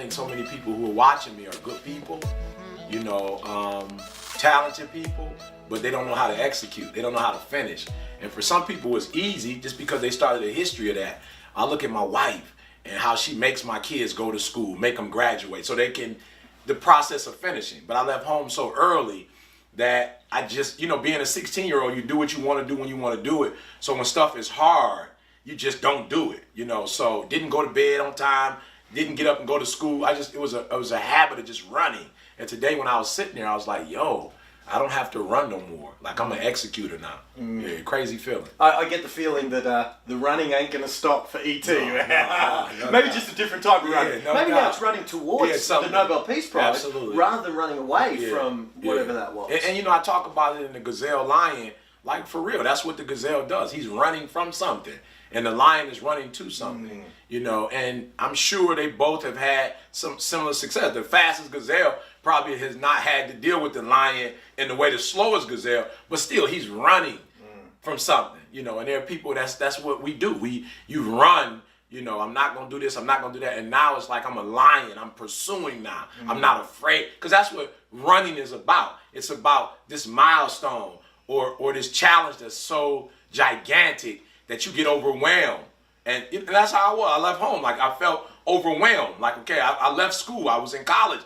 think so many people who are watching me are good people, talented people, but they don't know how to execute. They don't know how to finish. And for some people, it's easy just because they started a history of that. I look at my wife and how she makes my kids go to school, make them graduate so they can, the process of finishing. But I left home so early that I just, being a 16-year-old, you do what you want to do when you want to do it. So when stuff is hard, you just don't do it, So didn't go to bed on time, didn't get up and go to school. It was a habit of just running. And today when I was sitting there, I was like, yo, I don't have to run no more. Like, I'm an executor now. Yeah, crazy feeling. I get the feeling that the running ain't going to stop for ET. No, Maybe just a different type of running. Maybe now it's running towards the Nobel Peace Prize rather than running away from whatever that was. And I talk about it in the gazelle lion, like for real. That's what the gazelle does. He's running from something. And the lion is running to something, and I'm sure they both have had some similar success. The fastest gazelle probably has not had to deal with the lion in the way the slowest gazelle, but still he's running from something, and there are people that's what we do. You run, I'm not gonna do this, I'm not gonna do that, and now it's like I'm a lion, I'm pursuing now. I'm not afraid, because that's what running is about. It's about this milestone or this challenge that's so gigantic that you get overwhelmed. And that's how I was. I left home. Like, I felt overwhelmed. Like, okay, I left school. I was in college.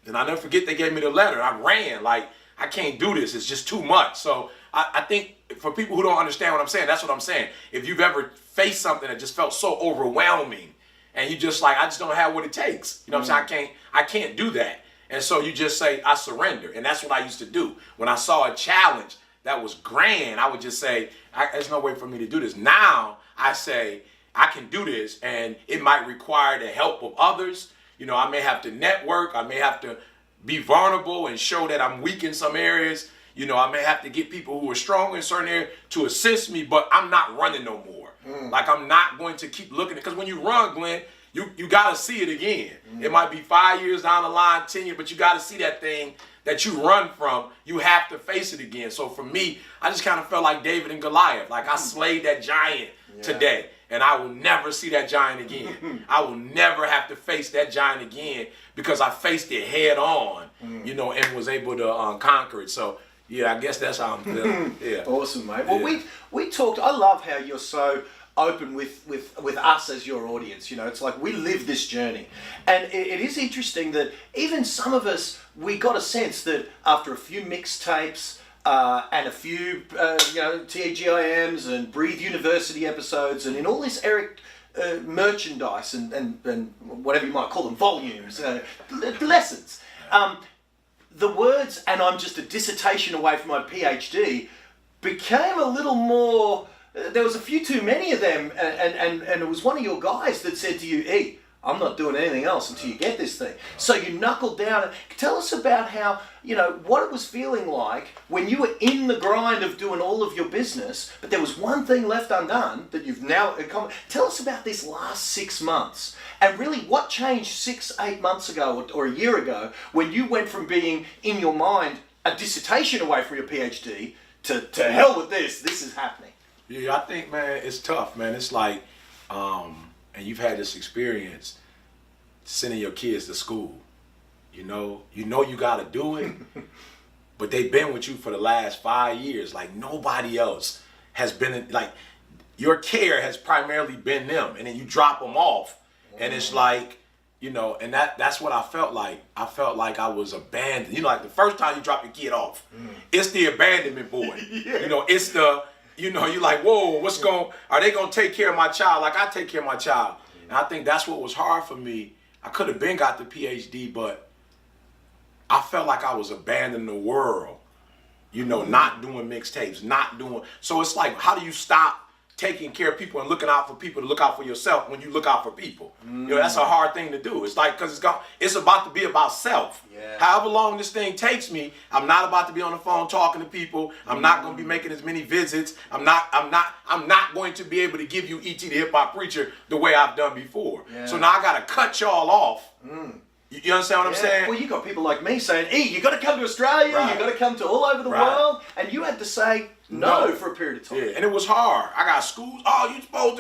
And I'll never forget they gave me the letter. I ran. Like, I can't do this. It's just too much. So I think for people who don't understand what I'm saying, that's what I'm saying. If you've ever faced something that just felt so overwhelming and you just like, I just don't have what it takes. What I'm saying? I can't do that. And so you just say, I surrender. And that's what I used to do. When I saw a challenge that was grand, I would just say, there's no way for me to do this. Now I say, I can do this, and it might require the help of others. I may have to network. I may have to be vulnerable and show that I'm weak in some areas. I may have to get people who are strong in certain areas to assist me, but I'm not running no more. Like, I'm not going to keep looking at it. Because when you run, Glenn, you got to see it again. It might be 5 years down the line, 10 years, but you got to see that thing that you run from. You have to face it again. So for me, I just kind of felt like David and Goliath. Like, I slayed that giant today, and I will never see that giant again. I will never have to face that giant again because I faced it head on, and was able to conquer it. So yeah, I guess that's how I'm feeling. Yeah. Awesome, mate. Well, we talked. I love how you're so open with us as your audience. It's like we live this journey, and it is interesting that even some of us, we got a sense that after a few mixtapes and a few TGIMs and Breathe University episodes, and in all this Eric merchandise and whatever you might call them, volumes, lessons, the words "and I'm just a dissertation away from my PhD" became a little more. There was a few too many of them, and it was one of your guys that said to you, "Hey, I'm not doing anything else until you get this thing." So you knuckled down. Tell us about how, what it was feeling like when you were in the grind of doing all of your business, but there was one thing left undone that you've now accomplished. Tell us about this last 6 months, and really what changed 6-8 months ago or a year ago when you went from being, in your mind, a dissertation away from your PhD to hell with this is happening. Yeah, I think, man, it's tough, man. It's like, and you've had this experience sending your kids to school. You got to do it, but they've been with you for the last 5 years. Like, nobody else has been, like, your care has primarily been them, and then you drop them off, and it's like, and that's what I felt like. I felt like I was abandoned. Like the first time you drop your kid off, it's the abandonment boy. It's the, you're like, whoa, are they going to take care of my child like I take care of my child? And I think that's what was hard for me. I could have been got the PhD, but I felt like I was abandoning the world, not doing mixtapes, so it's like, how do you stop taking care of people and looking out for people to look out for yourself when you look out for people? That's a hard thing to do. It's like, because it's about to be about self. Yeah. However long this thing takes me, I'm not about to be on the phone talking to people. I'm not going to be making as many visits. I'm not going to be able to give you E.T. the Hip Hop Preacher the way I've done before. Yeah. So now I got to cut y'all off. You understand what I'm saying? Well, you got people like me saying, "E, you got to come to Australia. Right. You got to come to all over the world," and you had to say no for a period of time. Yeah, and it was hard. I got schools. Oh,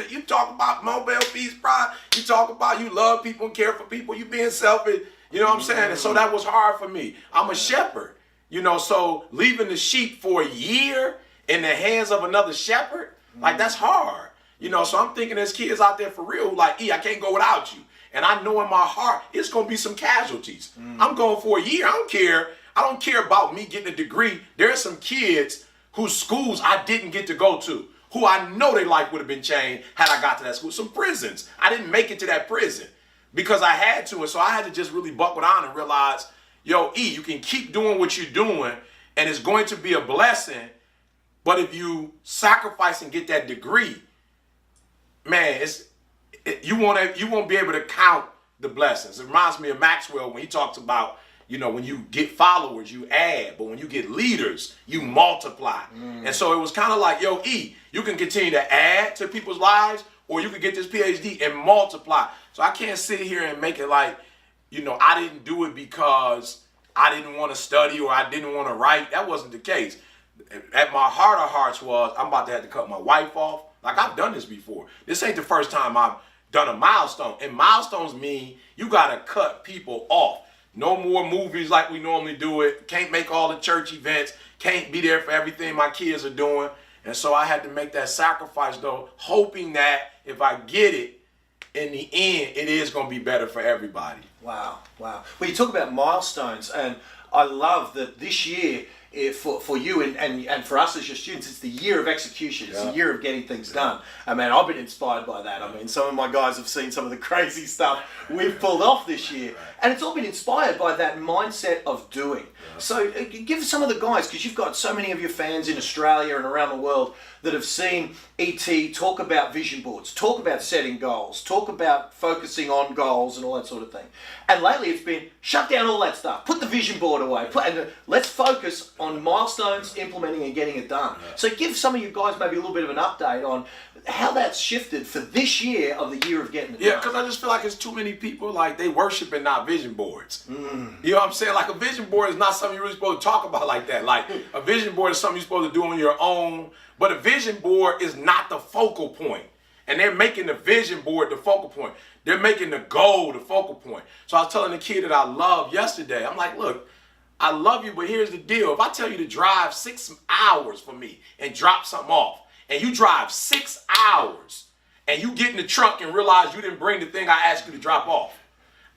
you talk about Nobel Peace Prize. You talk about you love people and care for people. You being selfish. You know what I'm saying? And so that was hard for me. I'm a shepherd. You know, so leaving the sheep for a year in the hands of another shepherd, like that's hard. You know, so I'm thinking there's kids out there for real who like, E, I can't go without you. And I know in my heart, it's going to be some casualties. I'm going for a year. I don't care. I don't care about me getting a degree. There are some kids whose schools I didn't get to go to, who I know their life would have been changed had I got to that school. Some prisons. I didn't make it to that prison because I had to. And so I had to just really buckle down and realize, yo, E, you can keep doing what you're doing and it's going to be a blessing. But if you sacrifice and get that degree, man, you won't be able to count the blessings. It reminds me of Maxwell when he talks about, you know, when you get followers, you add, but when you get leaders, you multiply. And so it was kind of like, yo, E, you can continue to add to people's lives, or you can get this PhD and multiply. So I can't sit here and make it like, you know, I didn't do it because I didn't want to study or I didn't want to write. That wasn't the case. At my heart of hearts was, I'm about to have to cut my wife off. Like, I've done this before. This ain't the first time I've done a milestone. And milestones mean you got to cut people off. No more movies like we normally do it. Can't make all the church events. Can't be there for everything my kids are doing. And so I had to make that sacrifice, though, hoping that if I get it, in the end, it is going to be better for everybody. Wow. Well, you talk about milestones, and I love that this year, for you and for us as your students, it's the year of execution. It's the year of getting things done. I mean, I've been inspired by that. I mean, some of my guys have seen some of the crazy stuff we've pulled off this year. And it's all been inspired by that mindset of doing. So give some of the guys, because you've got so many of your fans in Australia and around the world that have seen ET talk about vision boards, talk about setting goals, talk about focusing on goals and all that sort of thing. And lately it's been shut down all that stuff, put the vision board away, and let's focus on milestones, implementing and getting it done. So give some of you guys maybe a little bit of an update on how that's shifted for this year of the year of getting it done. Yeah, because I just feel like it's too many people, like, they worshiping not vision boards. You know what I'm saying? Like, a vision board is not something you're really supposed to talk about like that. Like, a vision board is something you're supposed to do on your own. But a vision board is not the focal point. And they're making the vision board the focal point. They're making the goal the focal point. So I was telling the kid that I love yesterday, I'm like, look, I love you, but here's the deal. If I tell you to drive 6 hours for me and drop something off, and you drive 6 hours, and you get in the trunk and realize you didn't bring the thing I asked you to drop off,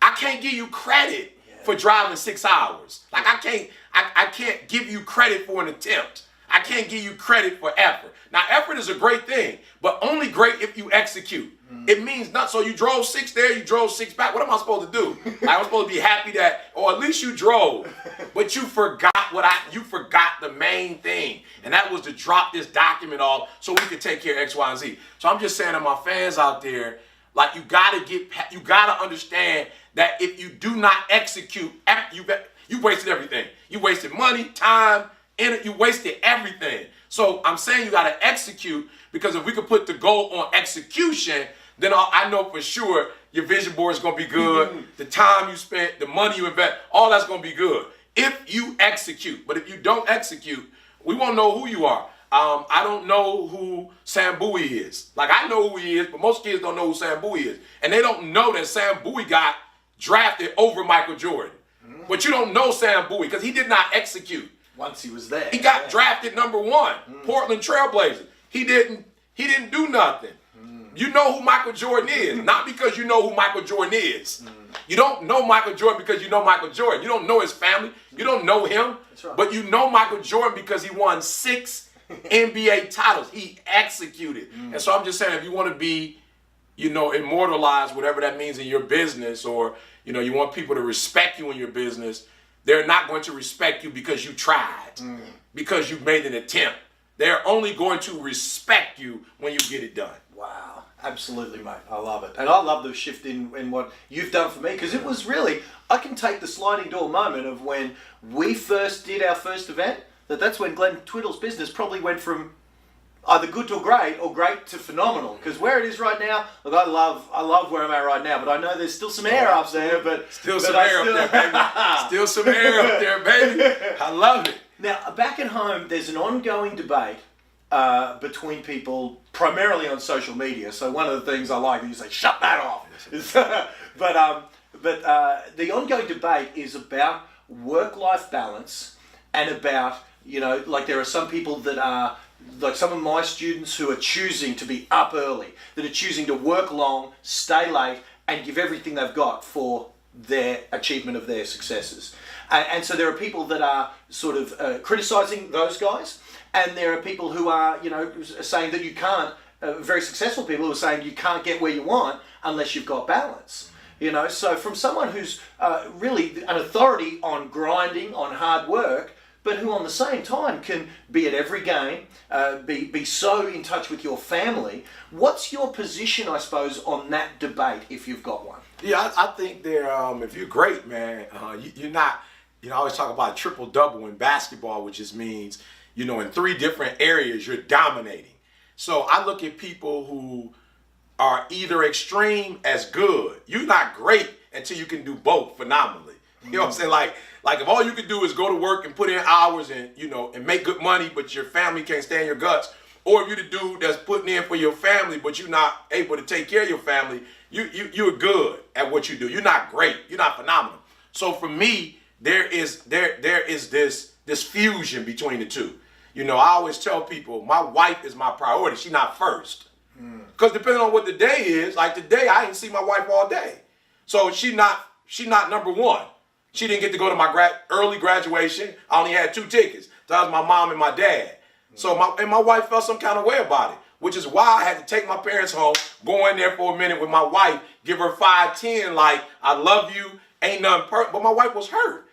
I can't give you credit for driving 6 hours. Like, I can't give you credit for an attempt. I can't give you credit for effort. Now, effort is a great thing, but only great if you execute. It means not, so you drove 6 there, you drove 6 back. What am I supposed to do? I'm supposed to be happy that, or at least you drove, but you forgot you forgot the main thing, and that was to drop this document off so we could take care of X, Y, and Z. So I'm just saying to my fans out there, like, you gotta understand that if you do not execute, you wasted everything. You wasted money, time, and you wasted everything. So I'm saying you got to execute, because if we could put the goal on execution, then I know for sure your vision board is going to be good. The time you spent, the money you invest, all that's going to be good if you execute. But if you don't execute, we won't know who you are. I don't know who Sam Bowie is. Like, I know who he is, but most kids don't know who Sam Bowie is. And they don't know that Sam Bowie got drafted over Michael Jordan. But you don't know Sam Bowie because he did not execute. Once he was there. He got drafted #1, Portland Trailblazers. He didn't do nothing. You know who Michael Jordan is, not because you know who Michael Jordan is. You don't know Michael Jordan because you know Michael Jordan. You don't know his family. You don't know him. That's right. But you know Michael Jordan because he won 6 NBA titles. He executed. And so I'm just saying, if you want to be, immortalized, whatever that means in your business, or, you want people to respect you in your business, they're not going to respect you because you tried, because you made an attempt. They're only going to respect you when you get it done. Wow. Absolutely, mate. I love it. And I love the shift in what you've done for me, because it was really, I can take the sliding door moment of when we first did our first event, that's when Glenn Twiddle's business probably went from either good to great or great to phenomenal. Because where it is right now, look, I love where I'm at right now, but I know there's still some air up there. But still some air up there, baby. Still some air up there, baby. I love it. Now, back at home, there's an ongoing debate between people, primarily on social media. So one of the things I like is you say, shut that off. but the ongoing debate is about work-life balance and about, like there are some people that are, like some of my students who are choosing to be up early, that are choosing to work long, stay late, and give everything they've got for their achievement of their successes. And so there are people that are sort of criticizing those guys, and there are people who are, saying that you can't, very successful people who are saying you can't get where you want unless you've got balance. So from someone who's really an authority on grinding, on hard work, but who on the same time can be at every game, be so in touch with your family, what's your position, I suppose, on that debate if you've got one? Yeah, I think if you're great, man, you're not, I always talk about triple-double in basketball, which just means, in 3 different areas, you're dominating. So I look at people who are either extreme as good. You're not great until you can do both phenomenally. You know what I'm saying? Like if all you can do is go to work and put in hours and, and make good money, but your family can't stand your guts, or if you're the dude that's putting in for your family, but you're not able to take care of your family, you're good at what you do. You're not great. You're not phenomenal. So for me, there is this fusion between the two. I always tell people my wife is my priority. She's not first. Because depending on what the day is, like today, I didn't see my wife all day. So she's not number one. She didn't get to go to my early graduation. I only had 2 tickets. That was my mom and my dad. So my wife felt some kind of way about it, which is why I had to take my parents home, go in there for a minute with my wife, give her 5-10, like, I love you, ain't nothing perfect. But my wife was hurt.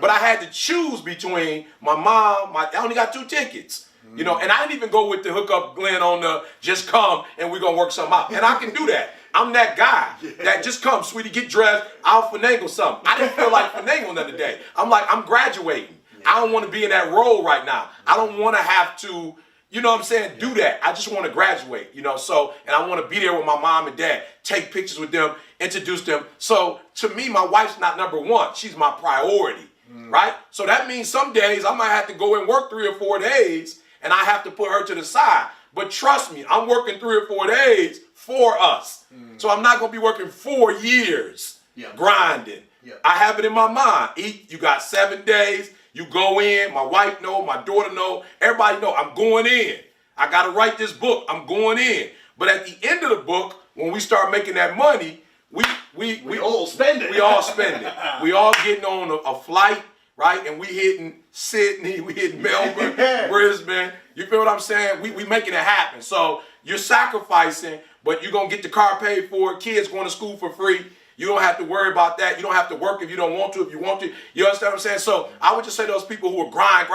But I had to choose between my mom, I only got 2 tickets. And I didn't even go with the hookup Glenn on the just come and we're going to work something out. And I can do that. I'm that guy that just come, sweetie, get dressed, I'll finagle something. I didn't feel like finagling the other day. I'm like, I'm graduating. I don't want to be in that role right now. I don't want to have to, do that. I just want to graduate, so, and I want to be there with my mom and dad, take pictures with them, introduce them. So to me, my wife's not number one. She's my priority, right? So that means some days I might have to go and work 3 or 4 days and I have to put her to the side. But trust me, I'm working 3 or 4 days for us. So I'm not going to be working 4 years grinding. I have it in my mind. You got 7 days. You go in. My wife know. My daughter know. Everybody know. I'm going in. I got to write this book. I'm going in. But at the end of the book, when we start making that money, we all spend it. We all spend it. We all getting on a flight, right? And we hitting Sydney. We hitting Melbourne, Brisbane. You feel what I'm saying? We making it happen. So you're sacrificing, but you're going to get the car paid for. Kids going to school for free. You don't have to worry about that. You don't have to work if you don't want to. If you want to, you understand what I'm saying? So I would just say those people who are grind,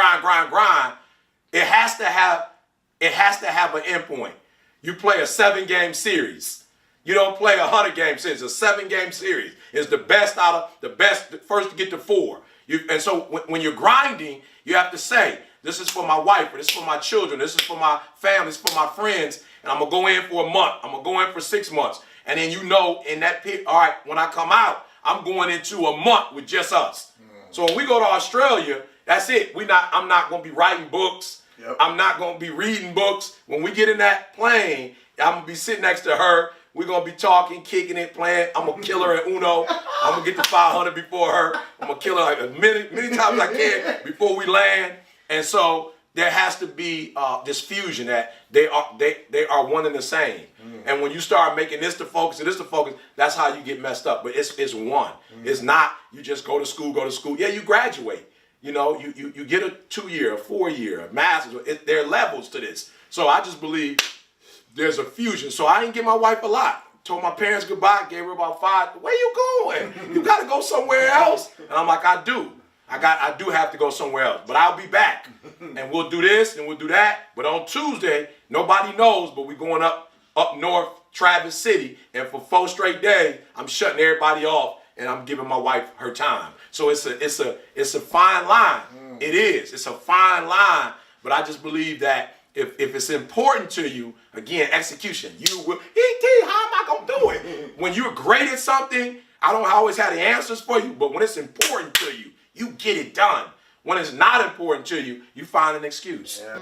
it has to have an end point. You play a 7-game series. You don't play a 100-game series. A 7-game series is the best out of the best, first to get to 4. And so when you're grinding, you have to say, this is for my wife, or this is for my children, this is for my family, this is for my friends, and I'm going to go in for a month. I'm going to go in for 6 months. And then in that pit, all right, when I come out, I'm going into a month with just us. So when we go to Australia, that's it. I'm not going to be writing books. Yep. I'm not going to be reading books. When we get in that plane, I'm going to be sitting next to her. We're going to be talking, kicking it, playing. I'm going to kill her at Uno. I'm going to get to 500 before her. I'm going to kill her like as many times as I can before we land. And so there has to be this fusion that they are one and the same. And when you start making this the focus and this the focus, that's how you get messed up. But it's one. It's not you just go to school. Yeah, you graduate. You get a 2-year, a 4-year, a master's. There are levels to this. So I just believe there's a fusion. So I didn't give my wife a lot. Told my parents goodbye, gave her about 5. Where you going? You got to go somewhere else. And I'm like, I do. I do have to go somewhere else, but I'll be back. And we'll do this and we'll do that. But on Tuesday, nobody knows, but we're going up north, Traverse City. And for 4 straight days, I'm shutting everybody off and I'm giving my wife her time. So it's a fine line. It is. It's a fine line. But I just believe that if it's important to you, again, execution. You will. How am I gonna do it? When you're great at something, I don't always have the answers for you, but when it's important to you, you get it done. When it's not important to you, you find an excuse. Yeah.